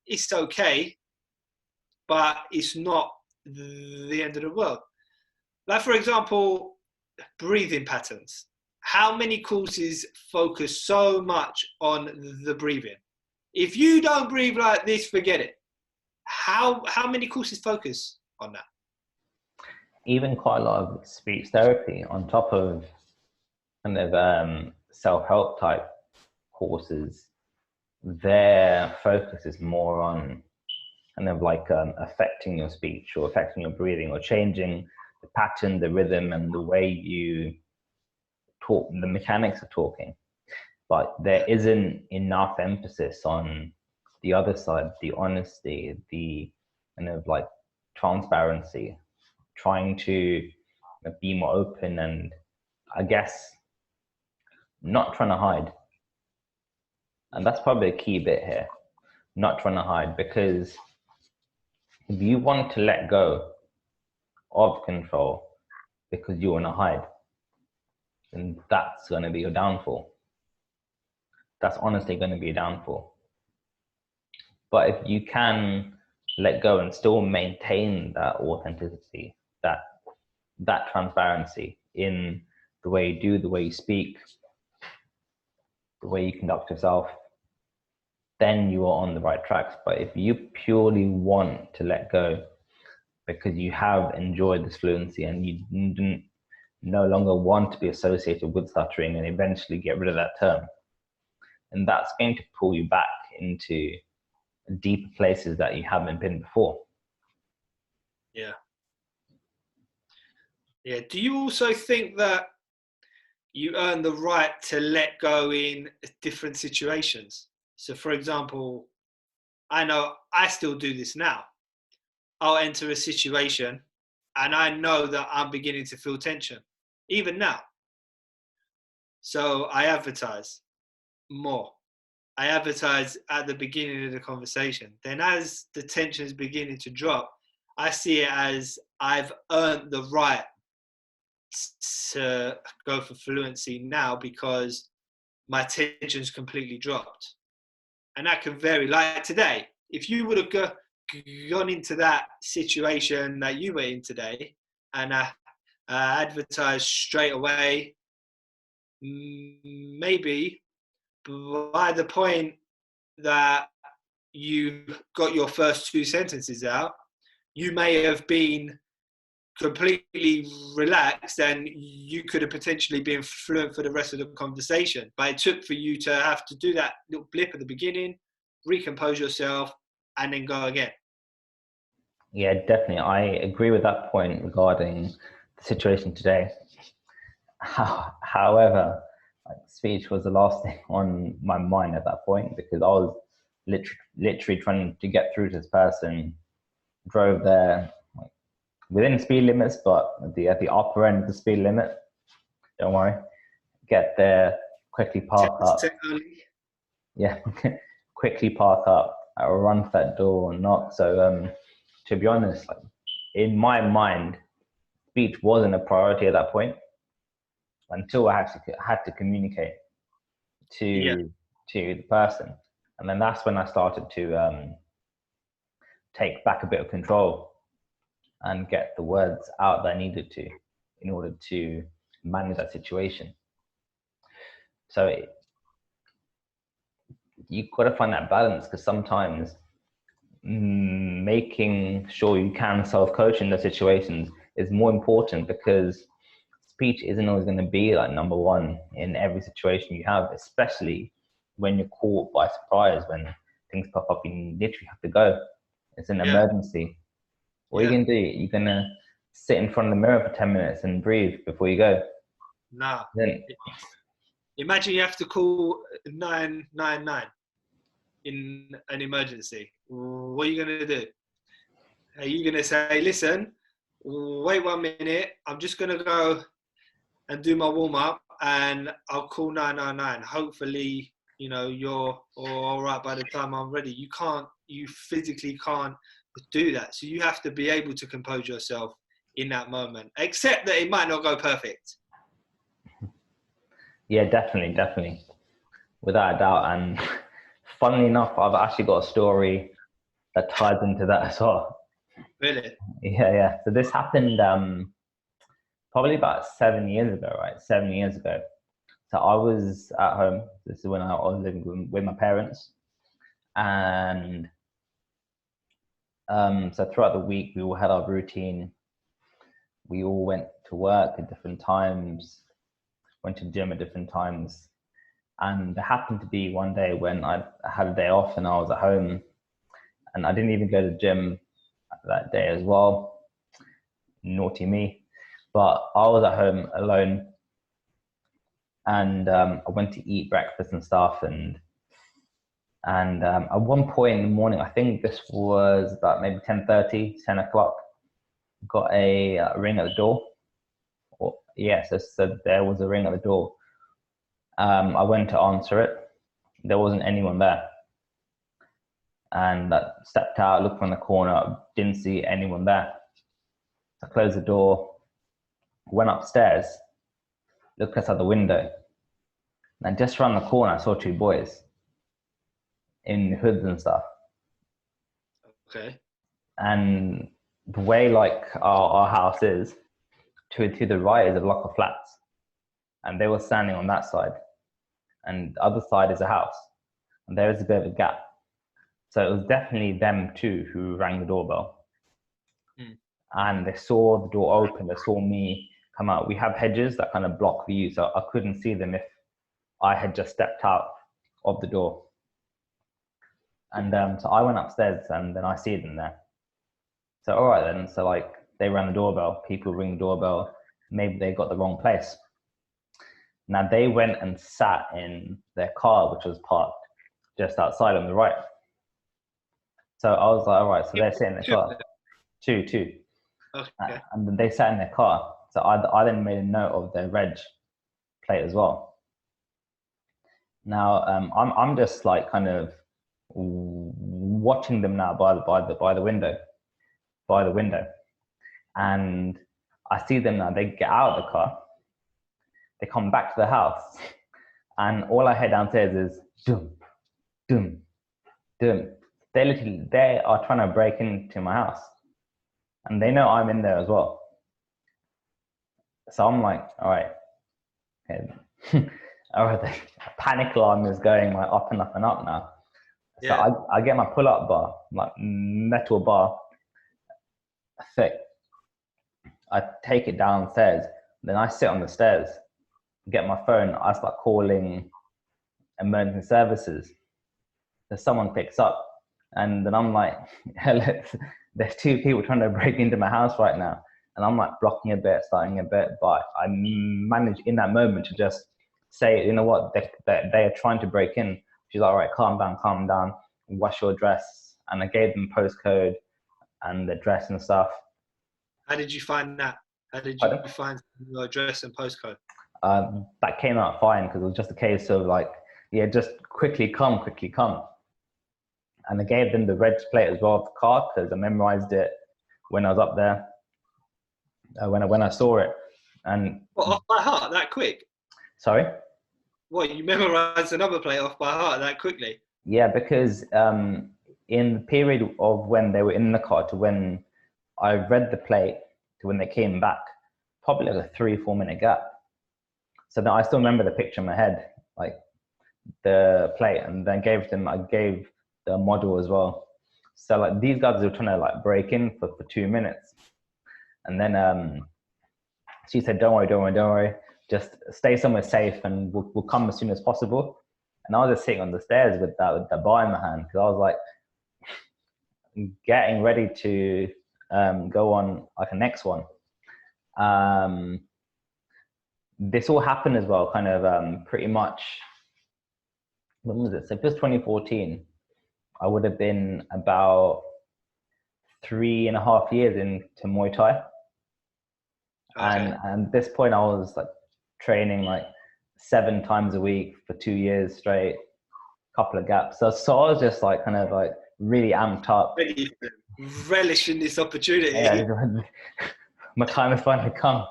it's okay, but it's not the end of the world. Like, for example, breathing patterns. How many courses focus so much on the breathing? If you don't breathe like this, forget it. How many courses focus on that? Even quite a lot of speech therapy on top of kind of self-help type courses, their focus is more on kind of like affecting your speech or affecting your breathing or changing the pattern, the rhythm, and the way you talk, the mechanics of talking. But there isn't enough emphasis on the other side, the honesty, the kind of like transparency, trying to be more open and I guess not trying to hide. And that's probably a key bit here, not trying to hide, because if you want to let go of control because you want to hide, then that's going to be your downfall. That's honestly going to be a downfall. But if you can let go and still maintain that authenticity, that transparency in the way you do, the way you speak, the way you conduct yourself, then you are on the right tracks. But if you purely want to let go because you have enjoyed this fluency and you no longer want to be associated with stuttering and eventually get rid of that term. And that's going to pull you back into deeper places that you haven't been before. Yeah. Yeah. Do you also think that you earn the right to let go in different situations? So, for example, I know I still do this now. I'll enter a situation and I know that I'm beginning to feel tension, even now. So I advertise more. I advertise at the beginning of the conversation. Then as the tension is beginning to drop, I see it as I've earned the right to go for fluency now because my tension's completely dropped. And that can vary. Like today, if you would have gone into that situation that you were in today and advertised straight away, maybe by the point that you got your first two sentences out, you may have been completely relaxed and you could have potentially been fluent for the rest of the conversation. But it took for you to have to do that little blip at the beginning, recompose yourself, and then go again. Yeah, definitely. I agree with that point regarding the situation today. However, speech was the last thing on my mind at that point because I was literally trying to get through to this person, drove there within speed limits, but at the upper end of the speed limit. Don't worry. Get there, quickly park up. Yeah, quickly park up. I will run to that door or not. So, to be honest, in my mind, speech wasn't a priority at that point until I had to communicate to the person, and then that's when I started to take back a bit of control and get the words out that I needed to in order to manage that situation. So you've got to find that balance because sometimes making sure you can self-coach in those situations is more important because speech isn't always going to be like number one in every situation you have, especially when you're caught by surprise, when things pop up and you literally have to go. It's an emergency. What are you going to do? You're going to sit in front of the mirror for 10 minutes and breathe before you go? Nah. Then, imagine you have to call 999 in an emergency. What are you going to do? Are you going to say, listen, wait 1 minute, I'm just going to go and do my warm-up and I'll call 999. Hopefully, you're all right by the time I'm ready. You physically can't do that. So you have to be able to compose yourself in that moment, except that it might not go perfect. Yeah, definitely. Without a doubt. And funnily enough, I've actually got a story that ties into that as well. Really? Yeah. So this happened probably about 7 years ago, right? 7 years ago. So I was at home. This is when I was living with my parents. And so throughout the week, we all had our routine. We all went to work at different times, went to the gym at different times. And there happened to be one day when I had a day off and I was at home and I didn't even go to the gym that day as well. Naughty me. But I was at home alone and I went to eat breakfast and stuff. And at one point in the morning, I think this was about maybe 10:30, 10 o'clock, got a ring at the door. So there was a ring at the door. I went to answer it. There wasn't anyone there. And I stepped out, looked from the corner, didn't see anyone there. I closed the door, went upstairs, looked outside the window. And just around the corner, I saw two boys in hoods and stuff. Okay. And the way our house is, to the right is a block of flats. And they were standing on that side. And the other side is a house. And there is a bit of a gap. So it was definitely them two who rang the doorbell. And they saw the door open. They saw me come out. We have hedges that kind of block view, so I couldn't see them if I had just stepped out of the door. And so I went upstairs, and then I see them there. So all right then, so like they rang the doorbell, people ring the doorbell, maybe they got the wrong place. Now they went and sat in their car, which was parked just outside on the right. So I was like, all right, so they're sitting in their car. Two. Okay. And then they sat in their car. So I then made a note of their reg plate as well. Now I'm just like kind of watching them now by the window, and I see them now. They get out of the car, they come back to the house, and all I hear downstairs is dum dum dum. They are trying to break into my house, and they know I'm in there as well. So I'm like, all right, okay. All right, the panic alarm is going like up and up and up now. So Yeah. I get my pull-up bar, like metal bar, thick. I take it downstairs, then I sit on the stairs, get my phone, I start calling emergency services. So someone picks up, and then I'm like, there's two people trying to break into my house right now. And I'm like blocking a bit, starting a bit, but I manage in that moment to just say, you know what, they are trying to break in. She's like, all right, calm down, what's your address? And I gave them postcode and the address and stuff. How did you find that? How did you find your address and postcode? That came out fine, because it was just a case of like, yeah, just quickly come. And I gave them the reg plate as well of the car, because I memorized it when I was up there, when I saw it. And off by heart that quick? Sorry? What, you memorized the number plate off by heart that quickly? Yeah, because in the period of when they were in the car to when I read the plate to when they came back, probably like a 3-4 minute gap. So then I still remember the picture in my head, like the plate, and then I gave the model as well. So like these guys were trying to like break in for 2 minutes. And then she said, don't worry. Just stay somewhere safe, and we'll come as soon as possible. And I was just sitting on the stairs with the bar in my hand, because I was like getting ready to go on like a next one. This all happened as well, kind of pretty much, when was it? So if it was 2014, I would have been about 3.5 years into Muay Thai. Okay. And at this point I was like training like 7 times a week for 2 years straight, couple of gaps. So I was just like kind of like really amped up. Really relishing this opportunity. Yeah, my time has finally come.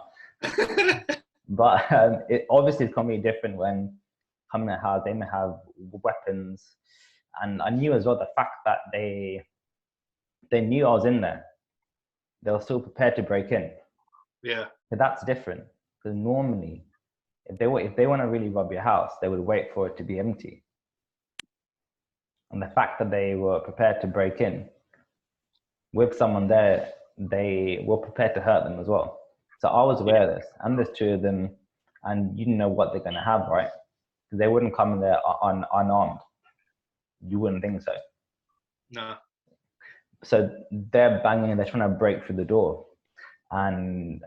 But it obviously it's completely different when coming at house. They may have weapons, and I knew as well the fact that they knew I was in there. They were still prepared to break in. Yeah, but that's different, because normally, if they want to really rob your house, they would wait for it to be empty. And the fact that they were prepared to break in with someone there, they were prepared to hurt them as well. So I was aware of this, and there's 2 of them, and you know what they're going to have, right? Because they wouldn't come in there unarmed. You wouldn't think so. No. So they're banging, they're trying to break through the door, and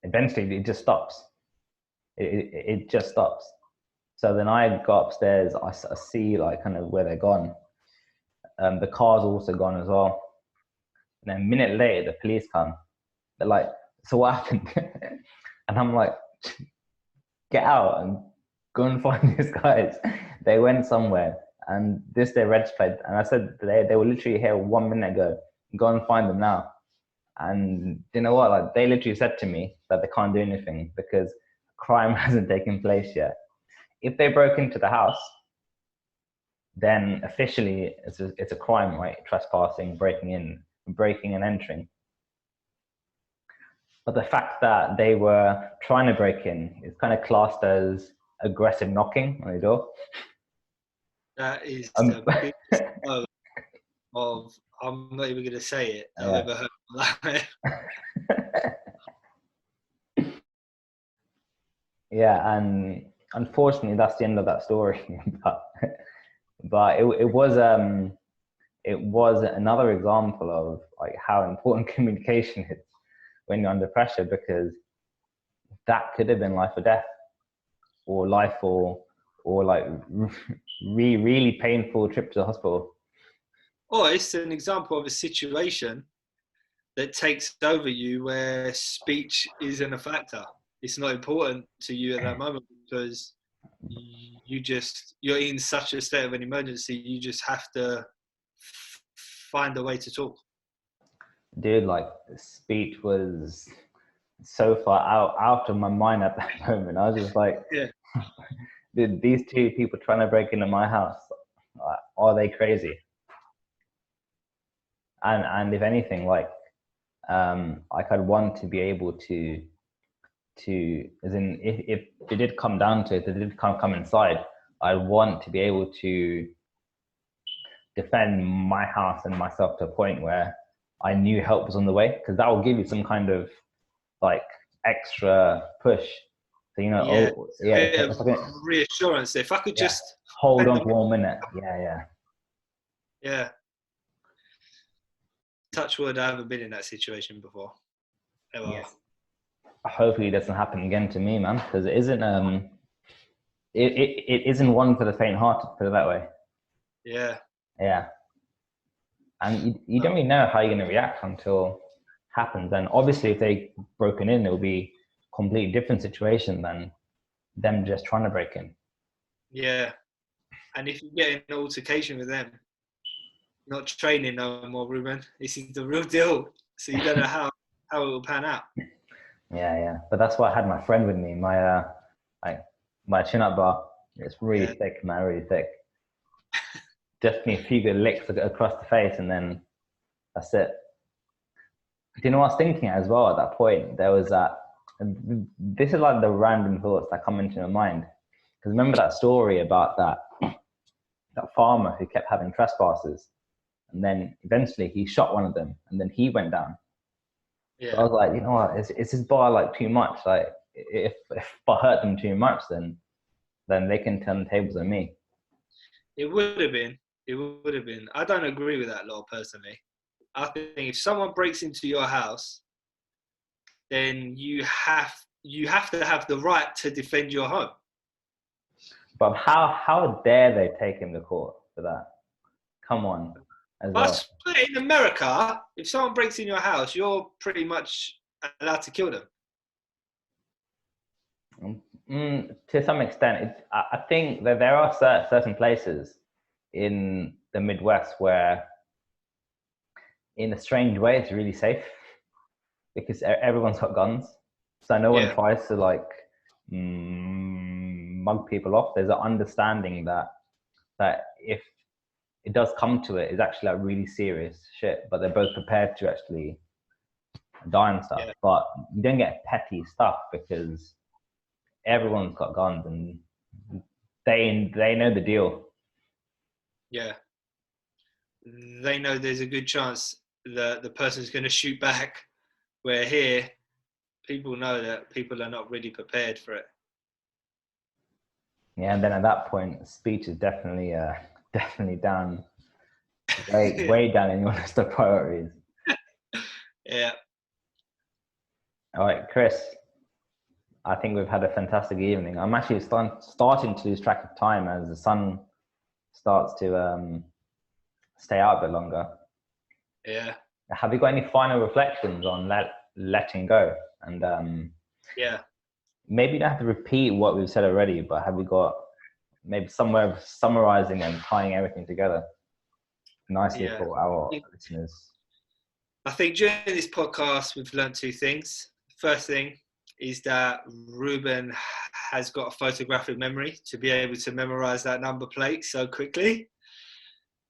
eventually it just stops. It just stops. So then I go upstairs, I see like kind of where they're gone. The car's also gone as well. And then a minute later, the police come. They're like, so what happened? And I'm like, get out and go and find these guys. They went somewhere, and this their red plate. And I said, they were literally here 1 minute ago. Go and find them now. And you know what? Like, they literally said to me that they can't do anything because crime hasn't taken place yet. If they broke into the house, then officially it's a crime, right? Trespassing, breaking and entering. But the fact that they were trying to break in is kind of classed as aggressive knocking on the door. That is the biggest of, I'm not even going to say it, I've ever heard in my life. Yeah, and unfortunately, that's the end of that story. But it was another example of like how important communication is when you're under pressure, because that could have been life or death, or life or like really painful trip to the hospital. Or it's an example of a situation that takes over you where speech isn't a factor. It's not important to you at that moment because you're in such a state of an emergency. You just have to find a way to talk. Dude, like speech was so far out of my mind at that moment. I was just like, Yeah. dude, these two people trying to break into my house, are they crazy? And if anything, like I'd want to be able to as in if it did come down to it, if it did come inside, I want to be able to defend my house and myself to a point where I knew help was on the way, because that will give you some kind of like extra push. So you know, Yeah, oh yeah, if I can, reassurance. If I could just hold on for 1 minute, yeah. Touch wood, I haven't been in that situation before. Ever. Yes. Hopefully it doesn't happen again to me, man, because it isn't it isn't one for the faint-hearted, put it that way. Yeah, and you don't really know how you're going to react until it happens. And obviously if they broken in, it will be a completely different situation than them just trying to break in. Yeah, and if you get in an altercation with them, not training no more, Ruben. This is the real deal. So you don't know how it will pan out. Yeah. But that's why I had my friend with me. My chin-up bar. It's really thick, man, really thick. Just me a few good licks across the face, and then that's it. Do you know what I was thinking as well at that point? There was that. This is like the random thoughts that come into my mind. Because remember that story about that farmer who kept having trespassers, and then eventually he shot one of them, and then he went down. Yeah. So I was like, you know what? Is this bar like too much? Like, if I hurt them too much, then they can turn the tables on me. It would have been. I don't agree with that law personally. I think if someone breaks into your house, then you have to have the right to defend your home. But how dare they take him to court for that? Come on, as well. But in America, if someone breaks in your house, you're pretty much allowed to kill them. To some extent, I think that there are certain places in the Midwest where, in a strange way, it's really safe because everyone's got guns. So no one tries to like mug people off. There's an understanding that if it does come to it, it's actually like really serious shit, but they're both prepared to actually die and stuff. But you don't get petty stuff because everyone's got guns and they know the deal. Yeah. They know there's a good chance that the person's going to shoot back, where here, people know that people are not really prepared for it. Yeah, and then at that point, speech is definitely down, way down in your list of priorities. Yeah. All right, Chris, I think we've had a fantastic evening. I'm actually starting to lose track of time as the sun starts to stay out a bit longer. Yeah. Have you got any final reflections on letting go? And maybe you don't have to repeat what we've said already, but have you got maybe somewhere summarizing and tying everything together nicely for our listeners? I think during this podcast, we've learned two things. First thing is that Ruben has got a photographic memory to be able to memorize that number plate so quickly.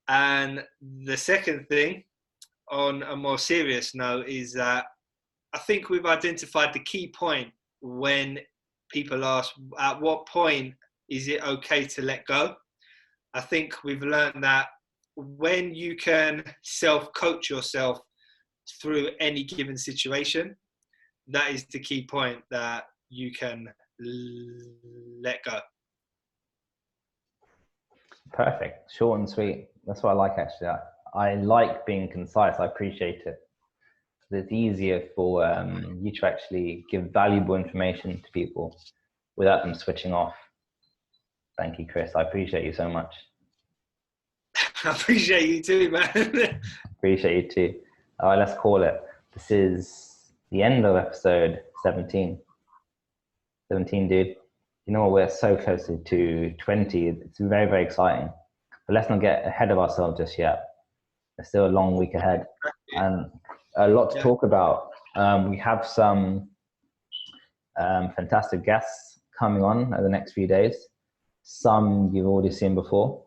And the second thing, on a more serious note, is that I think we've identified the key point when people ask, at what point is it okay to let go? I think we've learned that when you can self-coach yourself through any given situation, that is the key point that you can let go. Perfect. Short and sweet. That's what I like, actually. I like being concise. I appreciate it. It's easier for you to actually give valuable information to people without them switching off. Thank you, Chris. I appreciate you so much. I appreciate you too, man. Appreciate you too. All right, let's call it. This is the end of episode 17. 17, dude. You know what? We're so close to 20. It's very, very exciting. But let's not get ahead of ourselves just yet. There's still a long week ahead and a lot to talk about. We have some fantastic guests coming on over the next few days. Some you've already seen before,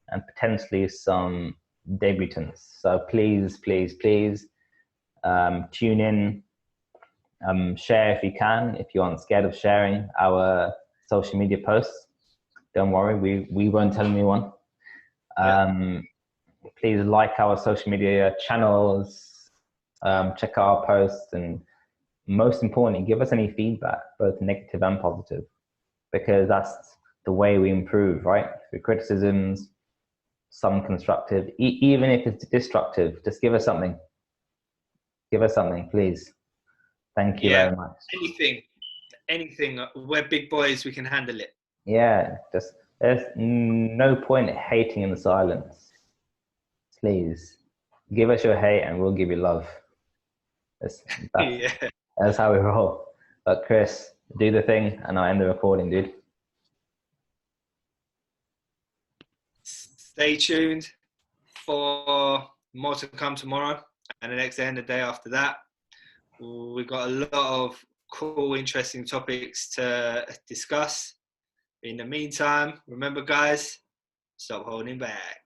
and potentially some debutants. So please, please, please tune in. Share if you can, if you aren't scared of sharing our social media posts. Don't worry, we won't tell anyone. Please like our social media channels, check out our posts, and most importantly, give us any feedback, both negative and positive, because that's the way we improve, right? Through criticisms, some constructive, even if it's destructive, just give us something. Give us something, please. Thank you very much. Anything. We're big boys, we can handle it. Yeah, just there's no point hating in the silence. Please give us your hate and we'll give you love. That's how we roll. But Chris, do the thing and I'll end the recording, dude. Stay tuned for more to come tomorrow and the next day and the day after that. We've got a lot of cool, interesting topics to discuss. In the meantime, remember, guys, stop holding back.